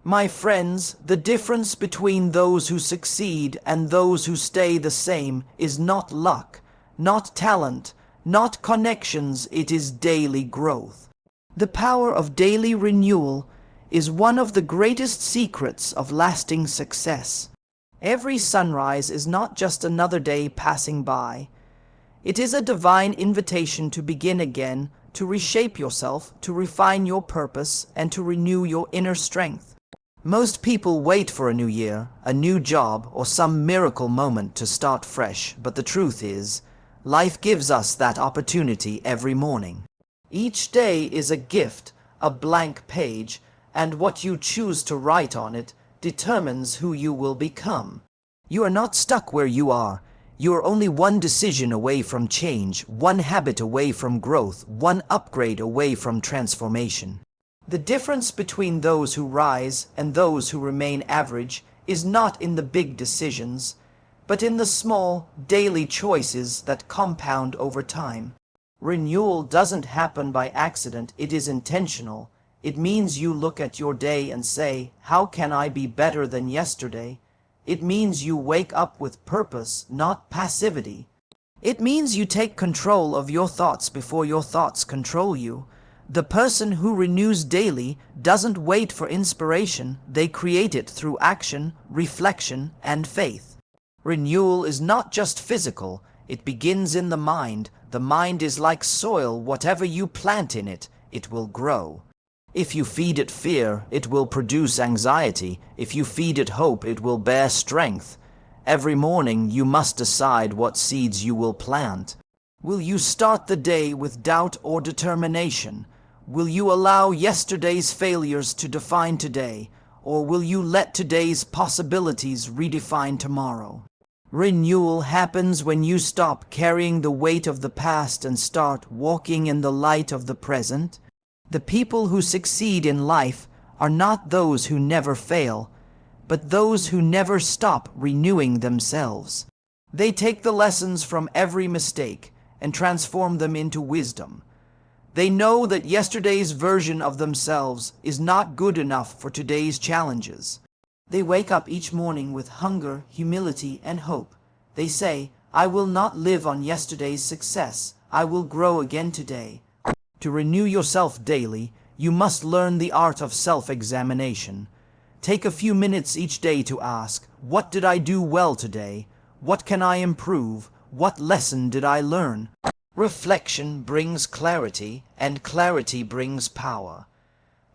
My friends, the difference between those who succeed and those who stay the same is not luck, not talent, not connections, it is daily growth. The power of daily renewal is one of the greatest secrets of lasting success. Every sunrise is not just another day passing by. It is a divine invitation to begin again, to reshape yourself, to refine your purpose, and to renew your inner strength. Most people wait for a new year, a new job, or some miracle moment to start fresh, but the truth is, life gives us that opportunity every morning. Each day is a gift, a blank page, and what you choose to write on it determines who you will become. You are not stuck where you are. You are only one decision away from change, one habit away from growth, one upgrade away from transformation. The difference between those who rise and those who remain average is not in the big decisions, but in the small, daily choices that compound over time. Renewal doesn't happen by accident, it is intentional. It means you look at your day and say, how can I be better than yesterday? It means you wake up with purpose, not passivity. It means you take control of your thoughts before your thoughts control you. The person who renews daily doesn't wait for inspiration, they create it through action, reflection, and faith. Renewal is not just physical, it begins in the mind. The mind is like soil, whatever you plant in it, it will grow. If you feed it fear, it will produce anxiety. If you feed it hope, it will bear strength. Every morning you must decide what seeds you will plant. Will you start the day with doubt or determination? Will you allow yesterday's failures to define today, or will you let today's possibilities redefine tomorrow? Renewal happens when you stop carrying the weight of the past and start walking in the light of the present. The people who succeed in life are not those who never fail, but those who never stop renewing themselves. They take the lessons from every mistake and transform them into wisdom. They know that yesterday's version of themselves is not good enough for today's challenges. They wake up each morning with hunger, humility, and hope. They say, I will not live on yesterday's success. I will grow again today. To renew yourself daily, you must learn the art of self-examination. Take a few minutes each day to ask, what did I do well today? What can I improve? What lesson did I learn? Reflection brings clarity, and clarity brings power.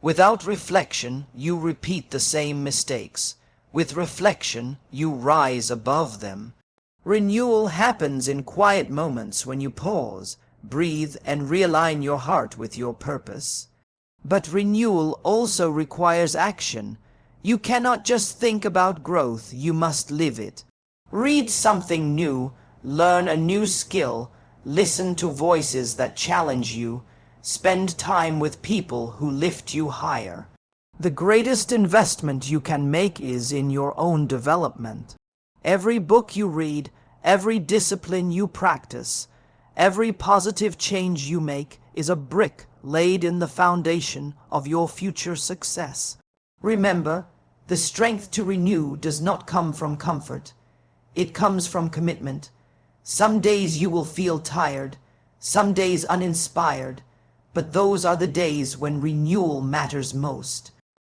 Without reflection, you repeat the same mistakes. With reflection, you rise above them. Renewal happens in quiet moments when you pause, breathe, and realign your heart with your purpose. But renewal also requires action. You cannot just think about growth, you must live it. Read something new, learn a new skill, listen to voices that challenge you, spend time with people who lift you higher. The greatest investment you can make is in your own development. Every book you read, every discipline you practice, every positive change you make is a brick laid in the foundation of your future success. Remember, the strength to renew does not come from comfort. It comes from commitment. Some days you will feel tired, some days uninspired, but those are the days when renewal matters most.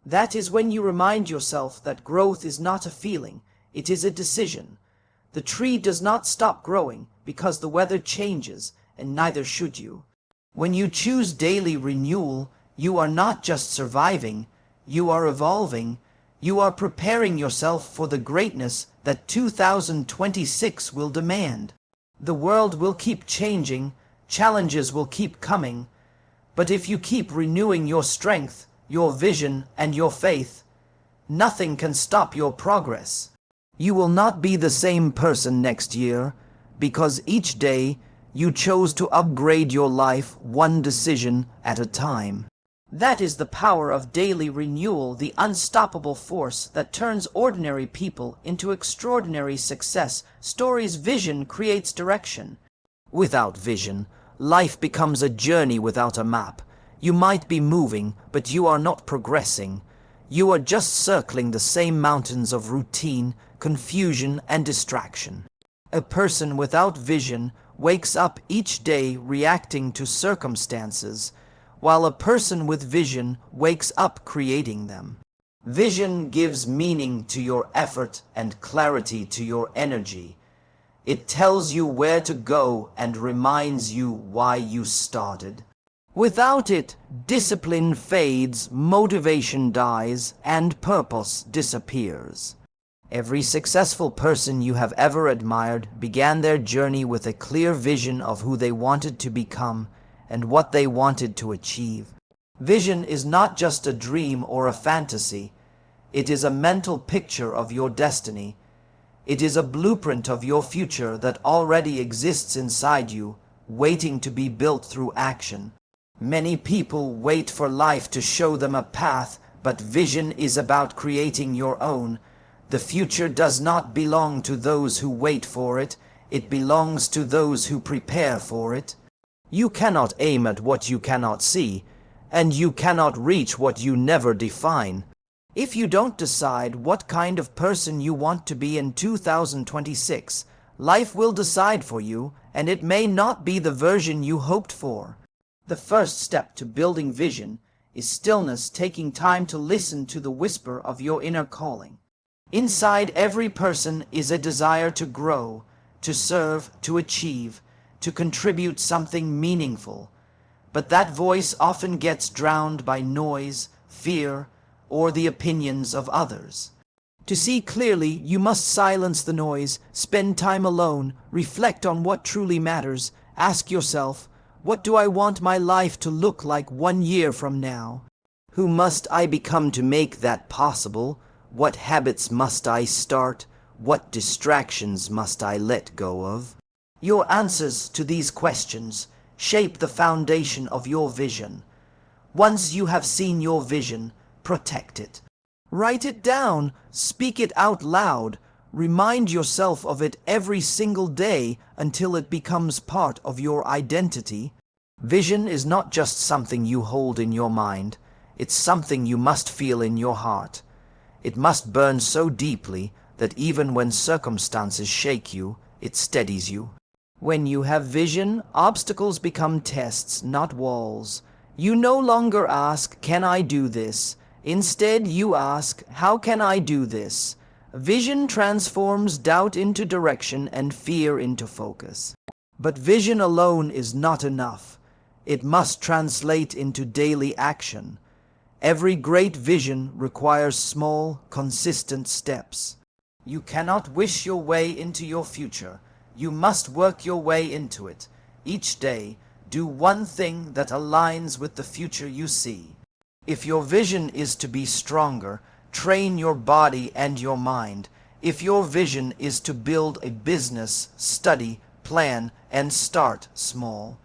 That is when you remind yourself that growth is not a feeling, it is a decision. The tree does not stop growing because the weather changes, and neither should you. When you choose daily renewal, you are not just surviving, you are evolving. You are preparing yourself for the greatness that 2026 will demand. The world will keep changing, challenges will keep coming, but if you keep renewing your strength, your vision, and your faith, nothing can stop your progress. You will not be the same person next year, because each day you chose to upgrade your life one decision at a time. That is the power of daily renewal, the unstoppable force that turns ordinary people into extraordinary success. Story's vision creates direction. Without vision, life becomes a journey without a map. You might be moving, but you are not progressing. You are just circling the same mountains of routine, confusion, and distraction. A person without vision wakes up each day reacting to circumstances, while a person with vision wakes up creating them. Vision gives meaning to your effort and clarity to your energy. It tells you where to go and reminds you why you started. Without it, discipline fades, motivation dies, and purpose disappears. Every successful person you have ever admired began their journey with a clear vision of who they wanted to become and what they wanted to achieve. Vision is not just a dream or a fantasy. It is a mental picture of your destiny. It is a blueprint of your future that already exists inside you, waiting to be built through action. Many people wait for life to show them a path, but vision is about creating your own. The future does not belong to those who wait for it. It belongs to those who prepare for it. You cannot aim at what you cannot see, and you cannot reach what you never define. If you don't decide what kind of person you want to be in 2026, life will decide for you, and it may not be the version you hoped for. The first step to building vision is stillness, taking time to listen to the whisper of your inner calling. Inside every person is a desire to grow, to serve, to achieve, to contribute something meaningful. But that voice often gets drowned by noise, fear, or the opinions of others. To see clearly, you must silence the noise, spend time alone, reflect on what truly matters, ask yourself, what do I want my life to look like 1 year from now? Who must I become to make that possible? What habits must I start? What distractions must I let go of? Your answers to these questions shape the foundation of your vision. Once you have seen your vision, protect it. Write it down, speak it out loud, remind yourself of it every single day until it becomes part of your identity. Vision is not just something you hold in your mind, it's something you must feel in your heart. It must burn so deeply that even when circumstances shake you, it steadies you. When you have vision, obstacles become tests, not walls. You no longer ask, "Can I do this?" Instead, you ask, "How can I do this?" Vision transforms doubt into direction and fear into focus. But vision alone is not enough. It must translate into daily action. Every great vision requires small, consistent steps. You cannot wish your way into your future. You must work your way into it. Each day, do one thing that aligns with the future you see. If your vision is to be stronger, train your body and your mind. If your vision is to build a business, study, plan, and start small.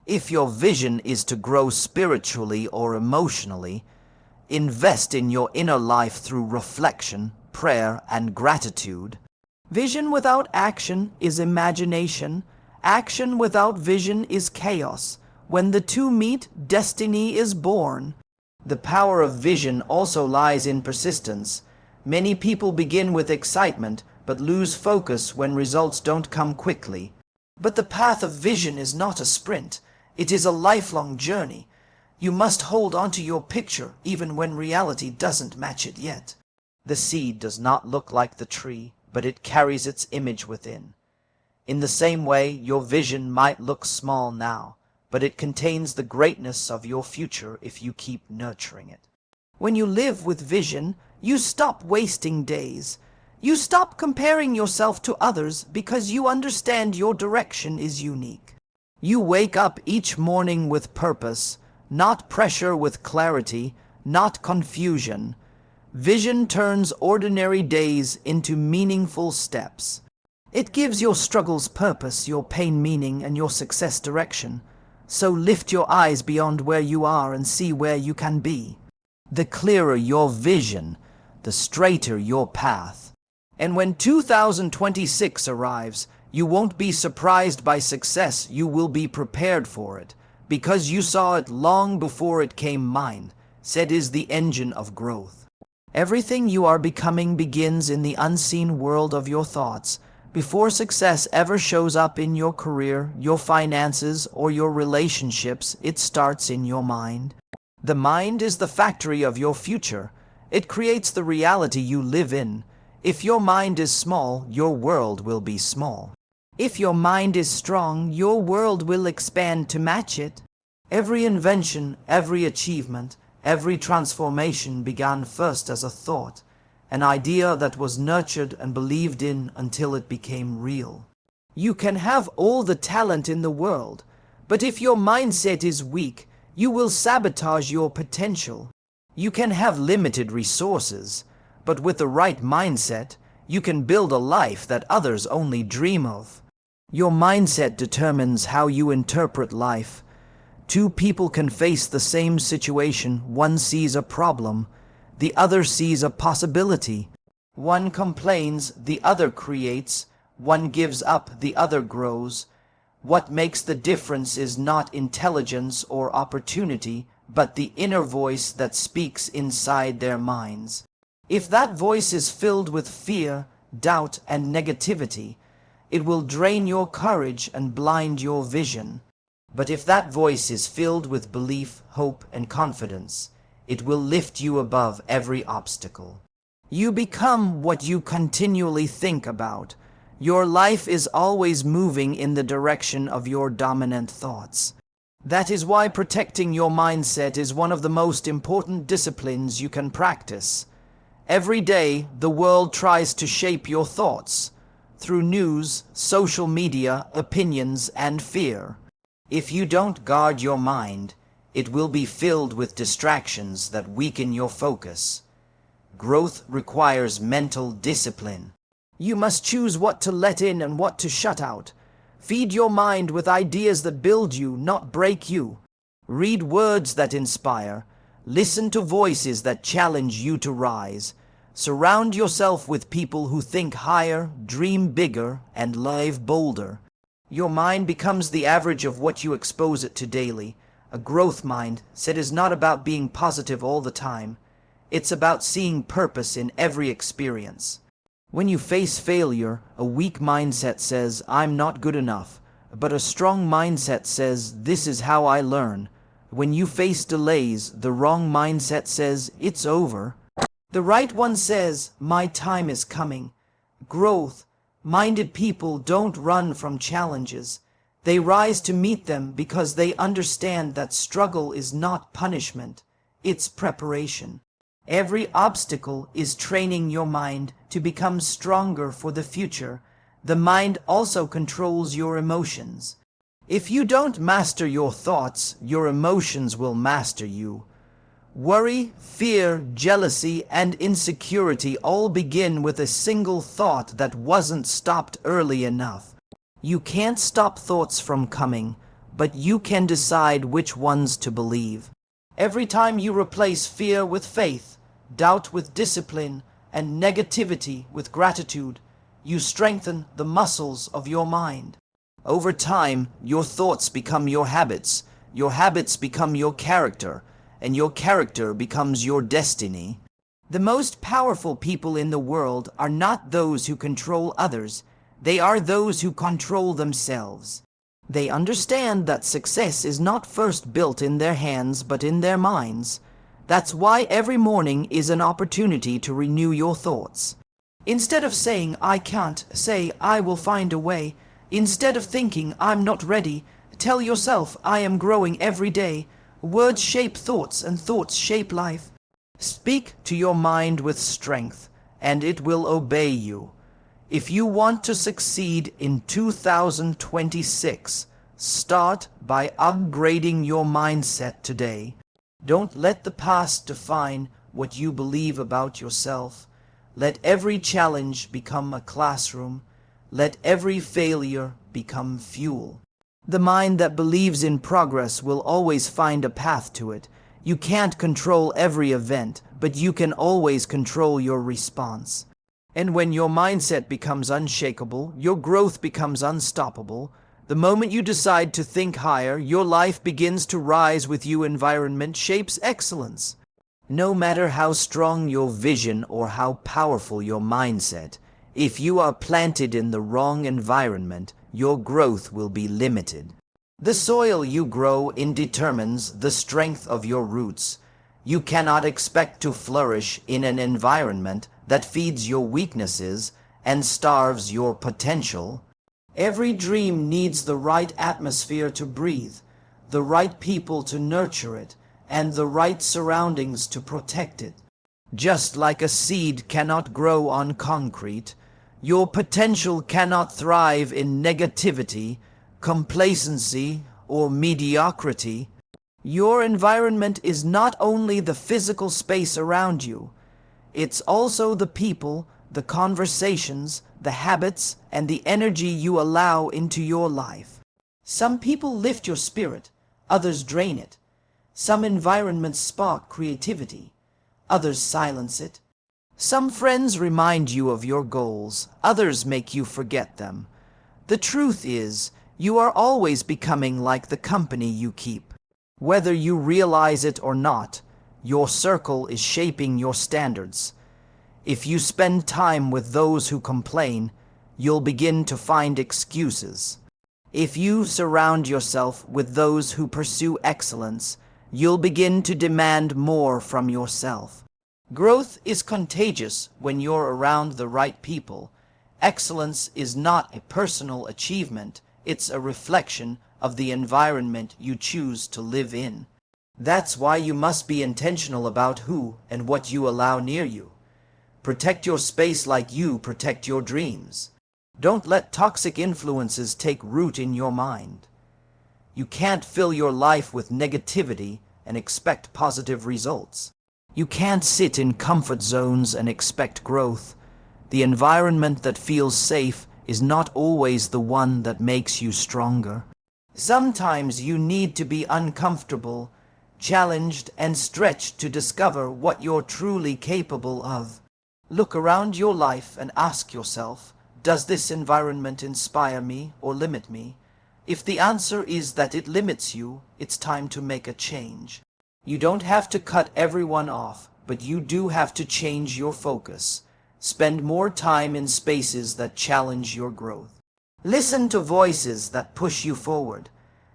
If your vision is to grow spiritually or emotionally, invest in your inner life through reflection, prayer, and gratitude. Vision without action is imagination. Action without vision is chaos. When the two meet, destiny is born. The power of vision also lies in persistence. Many people begin with excitement, but lose focus when results don't come quickly. But the path of vision is not a sprint. It is a lifelong journey. You must hold onto your picture even when reality doesn't match it yet. The seed does not look like the tree, but it carries its image within. In the same way, your vision might look small now, but it contains the greatness of your future if you keep nurturing it. When you live with vision, you stop wasting days. You stop comparing yourself to others because you understand your direction is unique. You wake up each morning with purpose, not pressure with clarity, not confusion. Vision turns ordinary days into meaningful steps. It gives your struggles purpose, your pain meaning, and your success direction. So lift your eyes beyond where you are and see where you can be. The clearer your vision, the straighter your path. And when 2026 arrives, you won't be surprised by success, you will be prepared for it, because you saw it long before it came mine. Said is the engine of growth. Everything you are becoming begins in the unseen world of your thoughts. Before success ever shows up in your career, your finances, or your relationships, it starts in your mind. The mind is the factory of your future. It creates the reality you live in. If your mind is small, your world will be small. If your mind is strong, your world will expand to match it. Every invention, every achievement, every transformation began first as a thought, an idea that was nurtured and believed in until it became real. You can have all the talent in the world, but if your mindset is weak, you will sabotage your potential. You can have limited resources, but with the right mindset, you can build a life that others only dream of. Your mindset determines how you interpret life. Two people can face the same situation. One sees a problem, the other sees a possibility. One complains, the other creates. One gives up, the other grows. What makes the difference is not intelligence or opportunity, but the inner voice that speaks inside their minds. If that voice is filled with fear, doubt, and negativity, it will drain your courage and blind your vision. But if that voice is filled with belief, hope, and confidence, it will lift you above every obstacle. You become what you continually think about. Your life is always moving in the direction of your dominant thoughts. That is why protecting your mindset is one of the most important disciplines you can practice. Every day, the world tries to shape your thoughts through news, social media, opinions, and fear. If you don't guard your mind, it will be filled with distractions that weaken your focus. Growth requires mental discipline. You must choose what to let in and what to shut out. Feed your mind with ideas that build you, not break you. Read words that inspire. Listen to voices that challenge you to rise. Surround yourself with people who think higher, dream bigger, and live bolder. Your mind becomes the average of what you expose it to daily. A growth mindset is not about being positive all the time. It's about seeing purpose in every experience. When you face failure, a weak mindset says, "I'm not good enough." But a strong mindset says, "This is how I learn." When you face delays, the wrong mindset says, "It's over." The right one says, "My time is coming." Growth-minded people don't run from challenges. They rise to meet them because they understand that struggle is not punishment, it's preparation. Every obstacle is training your mind to become stronger for the future. The mind also controls your emotions. If you don't master your thoughts, your emotions will master you. Worry, fear, jealousy, and insecurity all begin with a single thought that wasn't stopped early enough. You can't stop thoughts from coming, but you can decide which ones to believe. Every time you replace fear with faith, doubt with discipline, and negativity with gratitude, you strengthen the muscles of your mind. Over time, your thoughts become your habits become your character, and your character becomes your destiny. The most powerful people in the world are not those who control others. They are those who control themselves. They understand that success is not first built in their hands but in their minds. That's why every morning is an opportunity to renew your thoughts. Instead of saying, "I can't," say, "I will find a way." Instead of thinking, "I'm not ready," tell yourself, "I am growing every day." Words shape thoughts, and thoughts shape life. Speak to your mind with strength, and it will obey you. If you want to succeed in 2026, start by upgrading your mindset today. Don't let the past define what you believe about yourself. Let every challenge become a classroom. Let every failure become fuel. The mind that believes in progress will always find a path to it. You can't control every event, but you can always control your response. And when your mindset becomes unshakable, your growth becomes unstoppable. The moment you decide to think higher, your life begins to rise with you. Environment shapes excellence. No matter how strong your vision or how powerful your mindset, if you are planted in the wrong environment, your growth will be limited. The soil you grow in determines the strength of your roots. You cannot expect to flourish in an environment that feeds your weaknesses and starves your potential. Every dream needs the right atmosphere to breathe, the right people to nurture it, and the right surroundings to protect it. Just like a seed cannot grow on concrete, your potential cannot thrive in negativity, complacency, or mediocrity. Your environment is not only the physical space around you, it's also the people, the conversations, the habits, and the energy you allow into your life. Some people lift your spirit, others drain it. Some environments spark creativity, others silence it. Some friends remind you of your goals, others make you forget them. The truth is, you are always becoming like the company you keep. Whether you realize it or not, your circle is shaping your standards. If you spend time with those who complain, you'll begin to find excuses. If you surround yourself with those who pursue excellence, you'll begin to demand more from yourself. Growth is contagious when you're around the right people. Excellence is not a personal achievement, it's a reflection of the environment you choose to live in. That's why you must be intentional about who and what you allow near you. Protect your space like you protect your dreams. Don't let toxic influences take root in your mind. You can't fill your life with negativity and expect positive results. You can't sit in comfort zones and expect growth. The environment that feels safe is not always the one that makes you stronger. Sometimes you need to be uncomfortable, challenged, and stretched to discover what you're truly capable of. Look around your life and ask yourself, does this environment inspire me or limit me? If the answer is that it limits you, it's time to make a change. You don't have to cut everyone off, but you do have to change your focus. Spend more time in spaces that challenge your growth. Listen to voices that push you forward.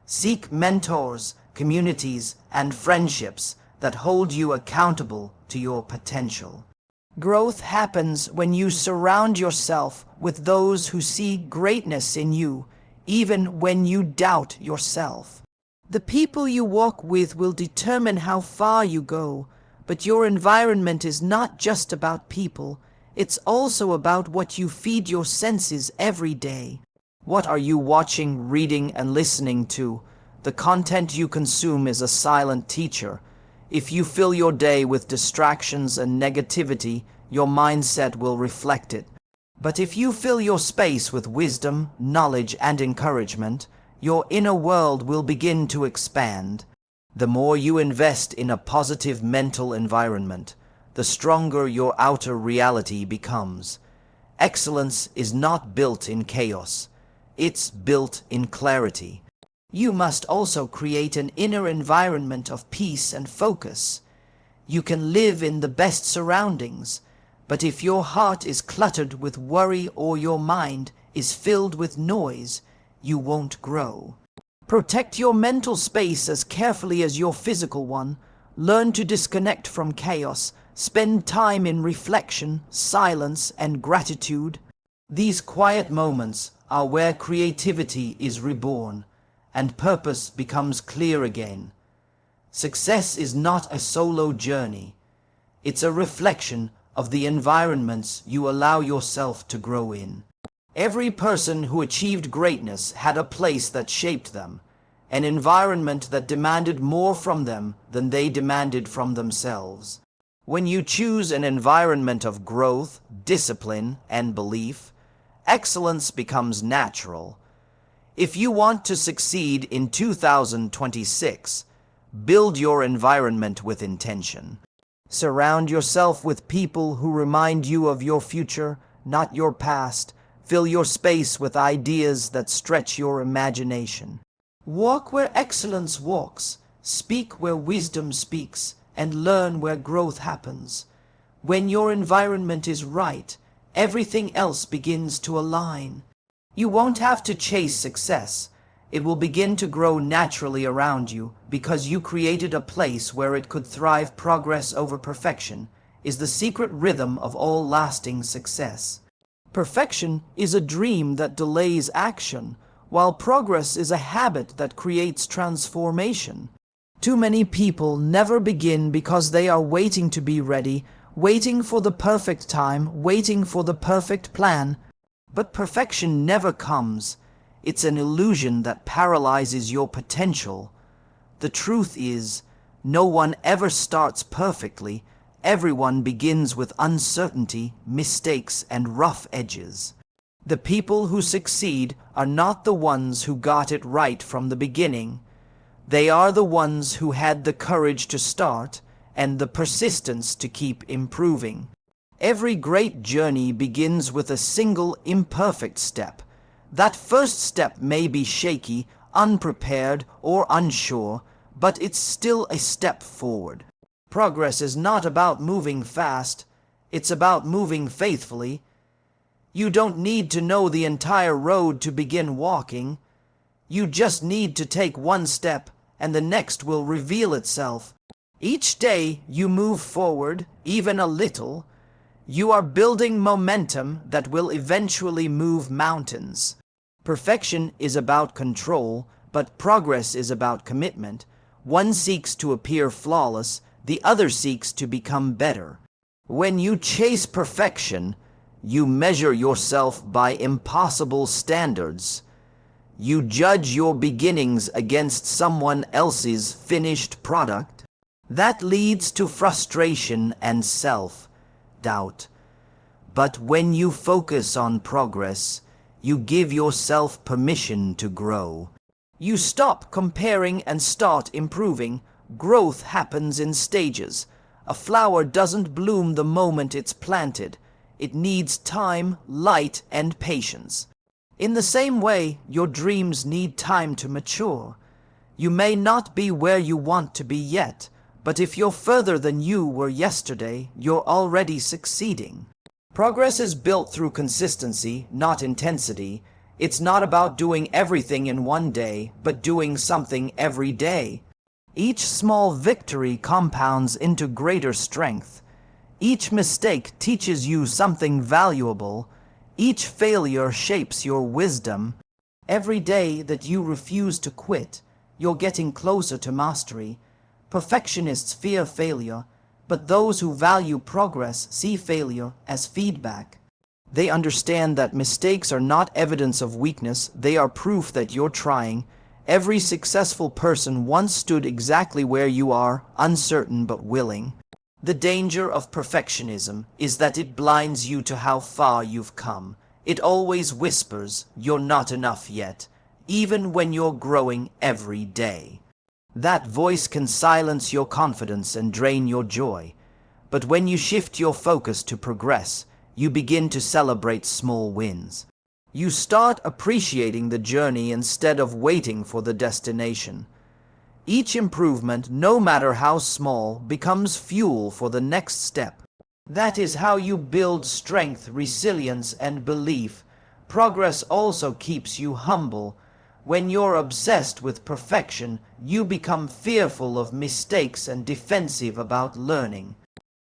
Seek mentors, communities, and friendships that hold you accountable to your potential. Growth happens when you surround yourself with those who see greatness in you, even when you doubt yourself. The people you walk with will determine how far you go, but your environment is not just about people. It's also about what you feed your senses every day. What are you watching, reading, and listening to? The content you consume is a silent teacher. If you fill your day with distractions and negativity, your mindset will reflect it. But if you fill your space with wisdom, knowledge, and encouragement, your inner world will begin to expand. The more you invest in a positive mental environment, the stronger your outer reality becomes. Excellence is not built in chaos. It's built in clarity. You must also create an inner environment of peace and focus. You can live in the best surroundings, but if your heart is cluttered with worry or your mind is filled with noise, you won't grow. Protect your mental space as carefully as your physical one. Learn to disconnect from chaos. Spend time in reflection, silence, and gratitude. These quiet moments are where creativity is reborn and purpose becomes clear again. Success is not a solo journey. It's a reflection of the environments you allow yourself to grow in. Every person who achieved greatness had a place that shaped them, an environment that demanded more from them than they demanded from themselves. When you choose an environment of growth, discipline, and belief, excellence becomes natural. If you want to succeed in 2026, build your environment with intention. Surround yourself with people who remind you of your future, not your past. Fill your space with ideas that stretch your imagination. Walk where excellence walks, speak where wisdom speaks, and learn where growth happens. When your environment is right, everything else begins to align. You won't have to chase success. It will begin to grow naturally around you because you created a place where it could thrive. Progress over perfection is the secret rhythm of all lasting success. Perfection is a dream that delays action, while progress is a habit that creates transformation. Too many people never begin because they are waiting to be ready, waiting for the perfect time, waiting for the perfect plan. But perfection never comes. It's an illusion that paralyzes your potential. The truth is, no one ever starts perfectly. Everyone begins with uncertainty, mistakes, and rough edges. The people who succeed are not the ones who got it right from the beginning. They are the ones who had the courage to start and the persistence to keep improving. Every great journey begins with a single imperfect step. That first step may be shaky, unprepared, or unsure, but it's still a step forward. Progress is not about moving fast, it's about moving faithfully. You don't need to know the entire road to begin walking. You just need to take one step, and the next will reveal itself. Each day you move forward, even a little, you are building momentum that will eventually move mountains. Perfection is about control, but progress is about commitment. One seeks to appear flawless, the other seeks to become better. When you chase perfection, you measure yourself by impossible standards. You judge your beginnings against someone else's finished product. That leads to frustration and self-doubt. But when you focus on progress, you give yourself permission to grow. You stop comparing and start improving. Growth happens in stages. A flower doesn't bloom the moment it's planted. It needs time, light, and patience. In the same way, your dreams need time to mature. You may not be where you want to be yet, but if you're further than you were yesterday, you're already succeeding. Progress is built through consistency, not intensity. It's not about doing everything in one day, but doing something every day. Each small victory compounds into greater strength. Each mistake teaches you something valuable. Each failure shapes your wisdom. Every day that you refuse to quit, you're getting closer to mastery. Perfectionists fear failure, but those who value progress see failure as feedback. They understand that mistakes are not evidence of weakness, they are proof that you're trying. Every successful person once stood exactly where you are, uncertain but willing. The danger of perfectionism is that it blinds you to how far you've come. It always whispers, "You're not enough yet," even when you're growing every day. That voice can silence your confidence and drain your joy. But when you shift your focus to progress, you begin to celebrate small wins. You start appreciating the journey instead of waiting for the destination. Each improvement, no matter how small, becomes fuel for the next step. That is how you build strength, resilience, and belief. Progress also keeps you humble. When you're obsessed with perfection, you become fearful of mistakes and defensive about learning.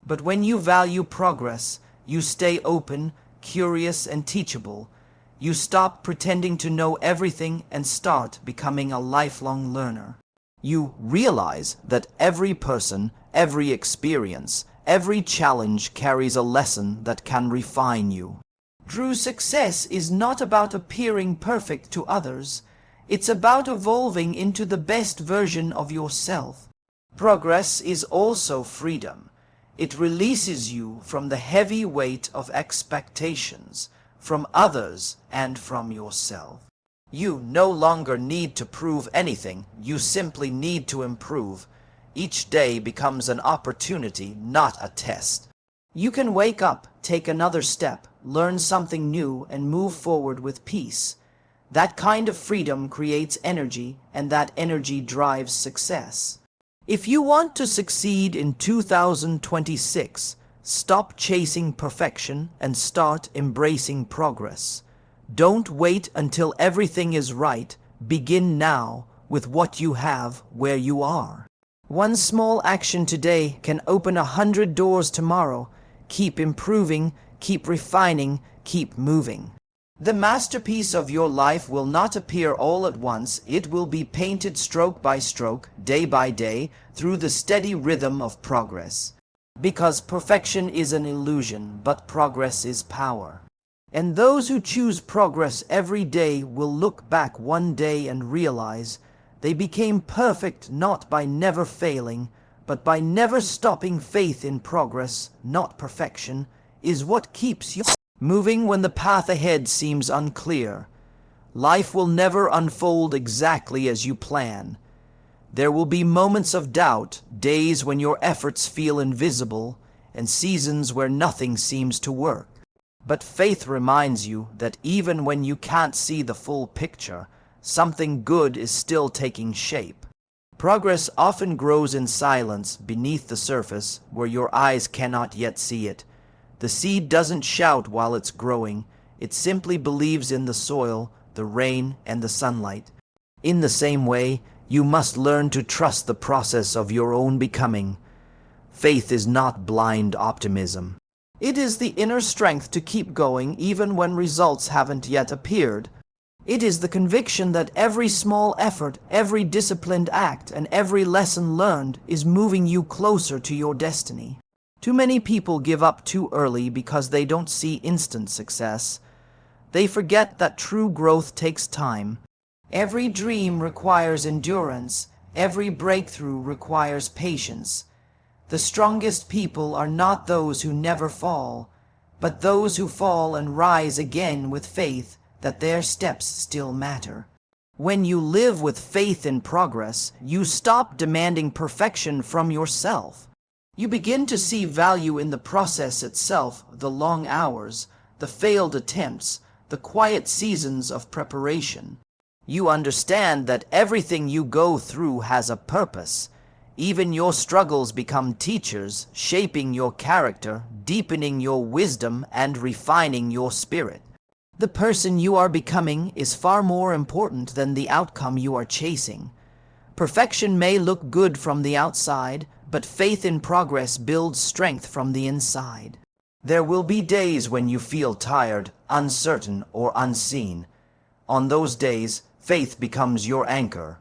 But when you value progress, you stay open, curious, and teachable. You stop pretending to know everything and start becoming a lifelong learner. You realize that every person, every experience, every challenge carries a lesson that can refine you. True success is not about appearing perfect to others. It's about evolving into the best version of yourself. Progress is also freedom. It releases you from the heavy weight of expectations, from others and from yourself. You no longer need to prove anything, you simply need to improve. Each day becomes an opportunity, not a test. You can wake up, take another step, learn something new, and move forward with peace. That kind of freedom creates energy, and that energy drives success. If you want to succeed in 2026, stop chasing perfection and start embracing progress. Don't wait until everything is right. Begin now with what you have where you are. One small action today can open 100 doors tomorrow. Keep improving, keep refining, keep moving. The masterpiece of your life will not appear all at once. It will be painted stroke by stroke, day by day, through the steady rhythm of progress. Because perfection is an illusion, but progress is power. And those who choose progress every day will look back one day and realize they became perfect not by never failing, but by never stopping. Faith in progress, not perfection, is what keeps you moving when the path ahead seems unclear. Life will never unfold exactly as you plan. There will be moments of doubt, days when your efforts feel invisible, and seasons where nothing seems to work. But faith reminds you that even when you can't see the full picture, something good is still taking shape. Progress often grows in silence beneath the surface where your eyes cannot yet see it. The seed doesn't shout while it's growing. It simply believes in the soil, the rain, and the sunlight. In the same way, you must learn to trust the process of your own becoming. Faith is not blind optimism. It is the inner strength to keep going even when results haven't yet appeared. It is the conviction that every small effort, every disciplined act, and every lesson learned is moving you closer to your destiny. Too many people give up too early because they don't see instant success. They forget that true growth takes time. Every dream requires endurance. Every breakthrough requires patience. The strongest people are not those who never fall, but those who fall and rise again with faith that their steps still matter. When you live with faith in progress, you stop demanding perfection from yourself. You begin to see value in the process itself, the long hours, the failed attempts, the quiet seasons of preparation. You understand that everything you go through has a purpose. Even your struggles become teachers, shaping your character, deepening your wisdom, and refining your spirit. The person you are becoming is far more important than the outcome you are chasing. Perfection may look good from the outside, but faith in progress builds strength from the inside. There will be days when you feel tired, uncertain, or unseen. On those days, faith becomes your anchor.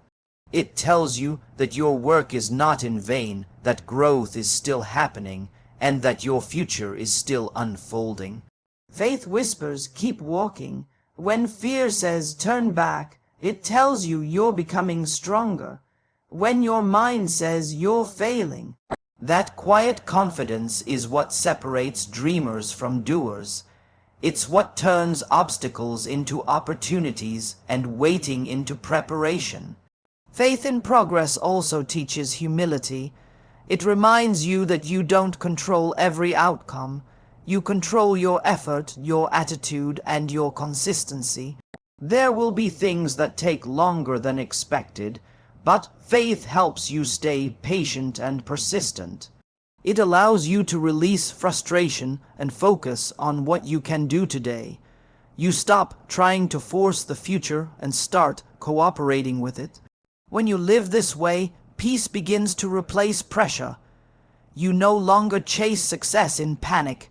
It tells you that your work is not in vain, that growth is still happening, and that your future is still unfolding. Faith whispers, keep walking. When fear says, turn back, it tells you you're becoming stronger. When your mind says you're failing, that quiet confidence is what separates dreamers from doers. It's what turns obstacles into opportunities and waiting into preparation. Faith in progress also teaches humility. It reminds you that you don't control every outcome. You control your effort, your attitude, and your consistency. There will be things that take longer than expected, but faith helps you stay patient and persistent. It allows you to release frustration and focus on what you can do today. You stop trying to force the future and start cooperating with it. When you live this way, peace begins to replace pressure. You no longer chase success in panic.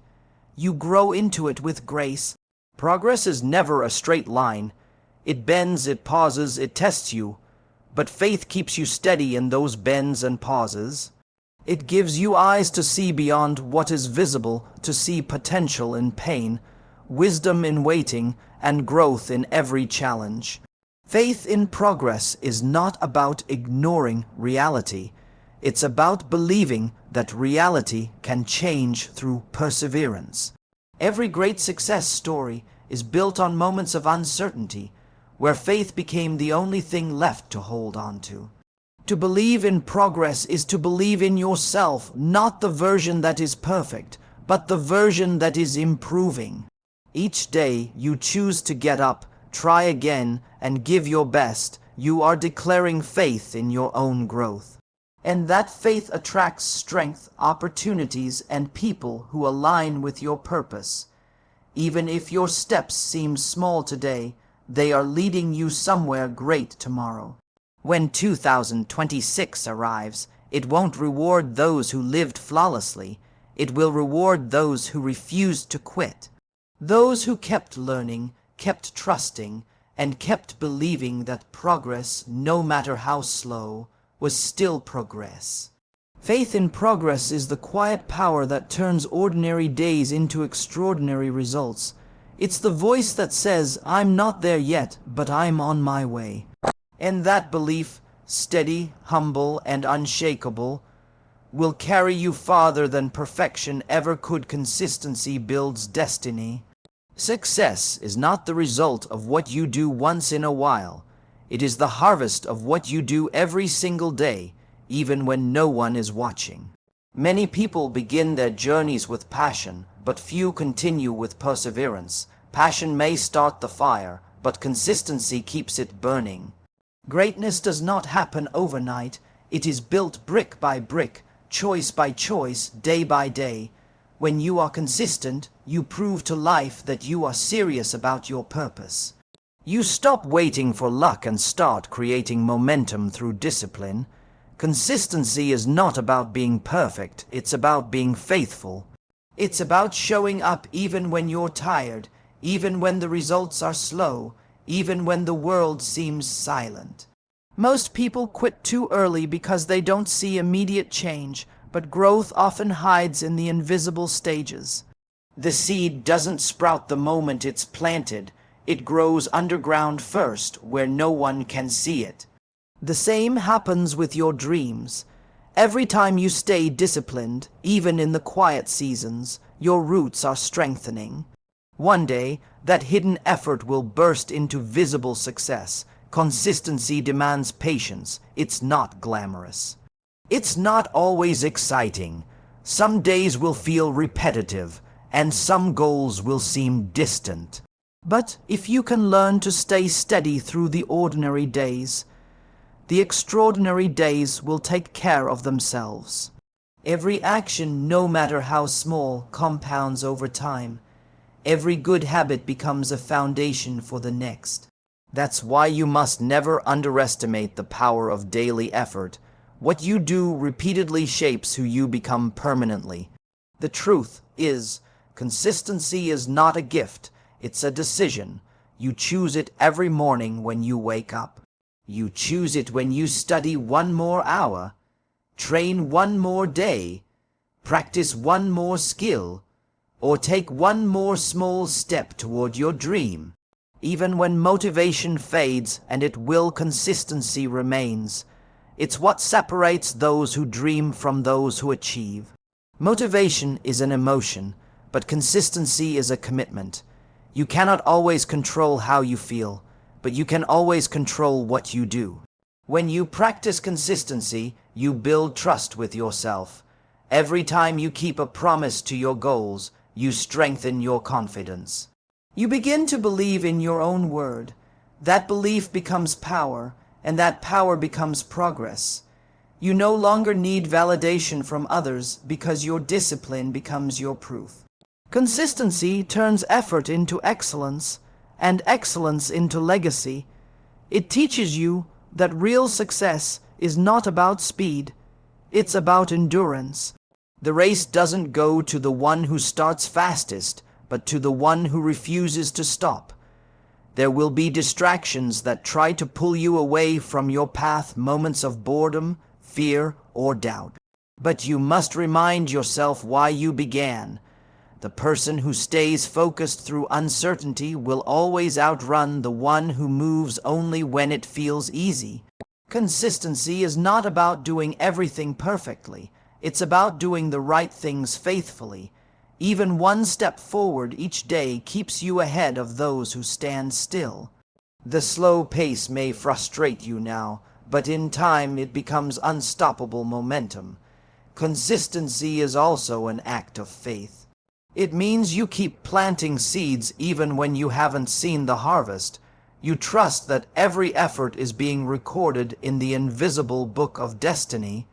You grow into it with grace. Progress is never a straight line. It bends, it pauses, it tests you. But faith keeps you steady in those bends and pauses. It gives you eyes to see beyond what is visible, to see potential in pain, wisdom in waiting, and growth in every challenge. Faith in progress is not about ignoring reality. It's about believing that reality can change through perseverance. Every great success story is built on moments of uncertainty, where faith became the only thing left to hold on to. To believe in progress is to believe in yourself, not the version that is perfect, but the version that is improving. Each day you choose to get up, try again, and give your best. You are declaring faith in your own growth. And that faith attracts strength, opportunities, and people who align with your purpose. Even if your steps seem small today, they are leading you somewhere great tomorrow. When 2026 arrives, it won't reward those who lived flawlessly. It will reward those who refused to quit. Those who kept learning, kept trusting, and kept believing that progress, no matter how slow, was still progress. Faith in progress is the quiet power that turns ordinary days into extraordinary results. It's the voice that says, "I'm not there yet, but I'm on my way." And that belief, steady, humble, and unshakable, will carry you farther than perfection ever could. Consistency builds destiny. Success is not the result of what you do once in a while. It is the harvest of what you do every single day, even when no one is watching. Many people begin their journeys with passion, but few continue with perseverance. Passion may start the fire, but consistency keeps it burning. Greatness does not happen overnight. It is built brick by brick, choice by choice, day by day. When you are consistent, you prove to life that you are serious about your purpose. You stop waiting for luck and start creating momentum through discipline. Consistency is not about being perfect, it's about being faithful. It's about showing up even when you're tired, even when the results are slow, even when the world seems silent. Most people quit too early because they don't see immediate change, but growth often hides in the invisible stages. The seed doesn't sprout the moment it's planted. It grows underground first, where no one can see it. The same happens with your dreams. Every time you stay disciplined, even in the quiet seasons, your roots are strengthening. One day, that hidden effort will burst into visible success. Consistency demands patience. It's not glamorous. It's not always exciting. Some days will feel repetitive, and some goals will seem distant. But if you can learn to stay steady through the ordinary days, the extraordinary days will take care of themselves. Every action, no matter how small, compounds over time. Every good habit becomes a foundation for the next. That's why you must never underestimate the power of daily effort. What you do repeatedly shapes who you become permanently. The truth is, consistency is not a gift, it's a decision. You choose it every morning when you wake up. You choose it when you study one more hour, train one more day, practice one more skill, or take one more small step toward your dream. Even when motivation fades, and it will, consistency remains. It's what separates those who dream from those who achieve. Motivation is an emotion, but consistency is a commitment. You cannot always control how you feel, but you can always control what you do. When you practice consistency, you build trust with yourself. Every time you keep a promise to your goals, you strengthen your confidence. You begin to believe in your own word. That belief becomes power, and that power becomes progress. You no longer need validation from others because your discipline becomes your proof. Consistency turns effort into excellence, and excellence into legacy. It teaches you that real success is not about speed, it's about endurance. The race doesn't go to the one who starts fastest, but to the one who refuses to stop. There will be distractions that try to pull you away from your path, moments of boredom, fear, or doubt. But you must remind yourself why you began. The person who stays focused through uncertainty will always outrun the one who moves only when it feels easy. Consistency is not about doing everything perfectly. It's about doing the right things faithfully. Even one step forward each day keeps you ahead of those who stand still. The slow pace may frustrate you now, but in time it becomes unstoppable momentum. Consistency is also an act of faith. It means you keep planting seeds even when you haven't seen the harvest. You trust that every effort is being recorded in the invisible book of destiny.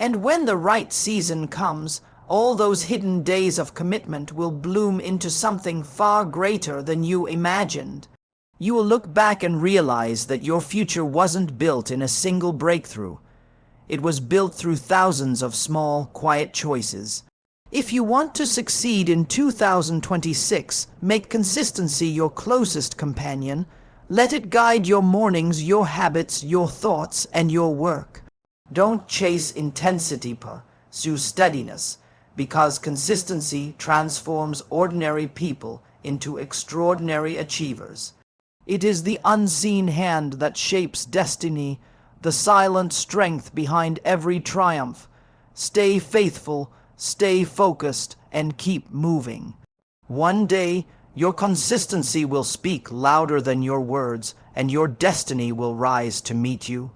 And when the right season comes, all those hidden days of commitment will bloom into something far greater than you imagined. You will look back and realize that your future wasn't built in a single breakthrough. It was built through thousands of small, quiet choices. If you want to succeed in 2026, make consistency your closest companion. Let it guide your mornings, your habits, your thoughts, and your work. Don't chase intensity, pursue steadiness, because consistency transforms ordinary people into extraordinary achievers. It is the unseen hand that shapes destiny, the silent strength behind every triumph. Stay faithful, stay focused, and keep moving. One day, your consistency will speak louder than your words, and your destiny will rise to meet you.